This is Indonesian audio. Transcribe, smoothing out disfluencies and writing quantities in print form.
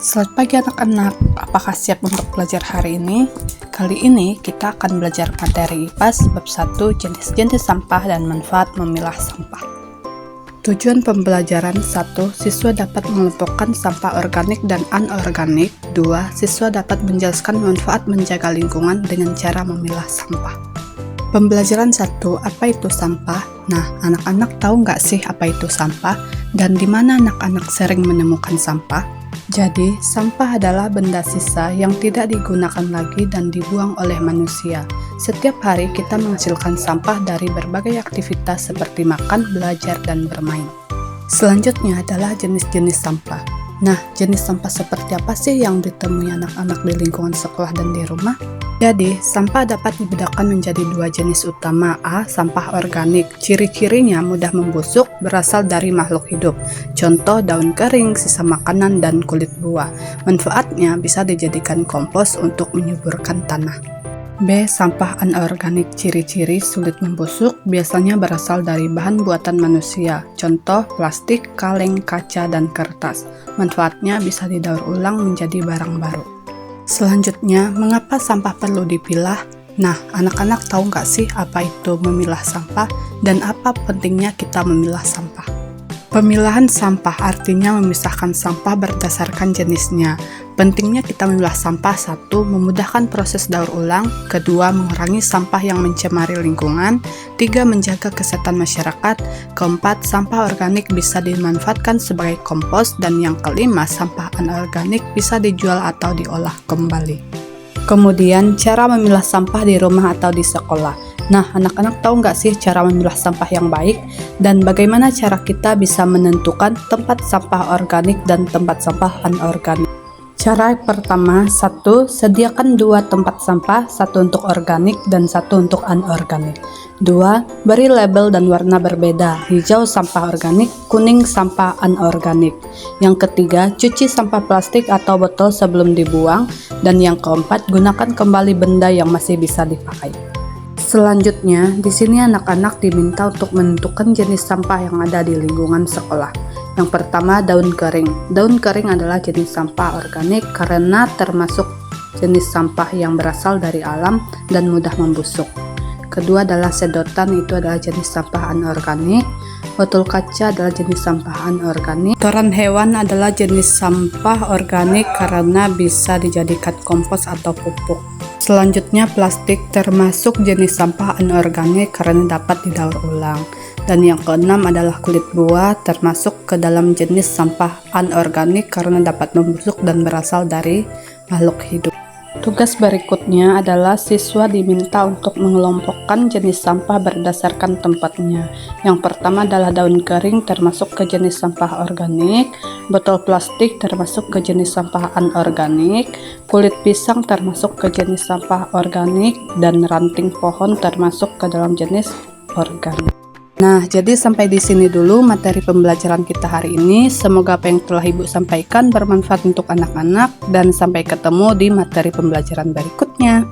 Selamat pagi anak-anak, apakah siap untuk belajar hari ini? Kali ini kita akan belajar materi IPAS bab 1 jenis-jenis sampah dan manfaat memilah sampah. Tujuan pembelajaran 1. Siswa dapat mengelompokkan sampah organik dan anorganik. 2. Siswa dapat menjelaskan manfaat menjaga lingkungan dengan cara memilah sampah. Pembelajaran 1. Apa itu sampah? Nah, anak-anak tahu nggak sih apa itu sampah? Dan di mana anak-anak sering menemukan sampah? Jadi, sampah adalah benda sisa yang tidak digunakan lagi dan dibuang oleh manusia. Setiap hari kita menghasilkan sampah dari berbagai aktivitas seperti makan, belajar, dan bermain. Selanjutnya adalah jenis-jenis sampah. Nah, jenis sampah seperti apa sih yang ditemui anak-anak di lingkungan sekolah dan di rumah? Jadi, sampah dapat dibedakan menjadi dua jenis utama. A. Sampah organik. Ciri-cirinya mudah membusuk, berasal dari makhluk hidup. Contoh daun kering, sisa makanan, dan kulit buah. Manfaatnya bisa dijadikan kompos untuk menyuburkan tanah. B. Sampah anorganik. Ciri-ciri sulit membusuk, biasanya berasal dari bahan buatan manusia. Contoh plastik, kaleng, kaca, dan kertas. Manfaatnya bisa didaur ulang menjadi barang baru. Selanjutnya, mengapa sampah perlu dipilah? Nah, anak-anak tahu nggak sih apa itu memilah sampah dan apa pentingnya kita memilah sampah? Pemilahan sampah artinya memisahkan sampah berdasarkan jenisnya. Pentingnya kita memilah sampah: 1. Memudahkan proses daur ulang. 2. Mengurangi sampah yang mencemari lingkungan. 3. Menjaga kesehatan masyarakat. 4. Sampah organik bisa dimanfaatkan sebagai kompos. Dan yang kelima, sampah anorganik bisa dijual atau diolah kembali. Kemudian, cara memilah sampah di rumah atau di sekolah. Nah, anak-anak tahu nggak sih cara memilah sampah yang baik? Dan bagaimana cara kita bisa menentukan tempat sampah organik dan tempat sampah anorganik? Cara pertama, 1. Sediakan 2 tempat sampah, 1 untuk organik dan 1 untuk anorganik. 2. Beri label dan warna berbeda, hijau sampah organik, kuning sampah anorganik. Yang ketiga, cuci sampah plastik atau botol sebelum dibuang. Dan yang keempat, gunakan kembali benda yang masih bisa dipakai. Selanjutnya, di sini anak-anak diminta untuk menentukan jenis sampah yang ada di lingkungan sekolah. Yang pertama, daun kering. Daun kering adalah jenis sampah organik karena termasuk jenis sampah yang berasal dari alam dan mudah membusuk. Kedua adalah sedotan, itu adalah jenis sampah anorganik. Botol kaca adalah jenis sampah anorganik. Kotoran hewan adalah jenis sampah organik karena bisa dijadikan kompos atau pupuk. Selanjutnya, plastik termasuk jenis sampah anorganik karena dapat didaur ulang. Dan yang keenam adalah kulit buah, termasuk ke dalam jenis sampah anorganik karena dapat membusuk dan berasal dari makhluk hidup. Tugas berikutnya adalah siswa diminta untuk mengelompokkan jenis sampah berdasarkan tempatnya. Yang pertama adalah daun kering termasuk ke jenis sampah organik, botol plastik termasuk ke jenis sampah anorganik, kulit pisang termasuk ke jenis sampah organik, dan ranting pohon termasuk ke dalam jenis organik. Nah, jadi sampai di sini dulu materi pembelajaran kita hari ini. Semoga apa yang telah Ibu sampaikan bermanfaat untuk anak-anak dan sampai ketemu di materi pembelajaran berikutnya.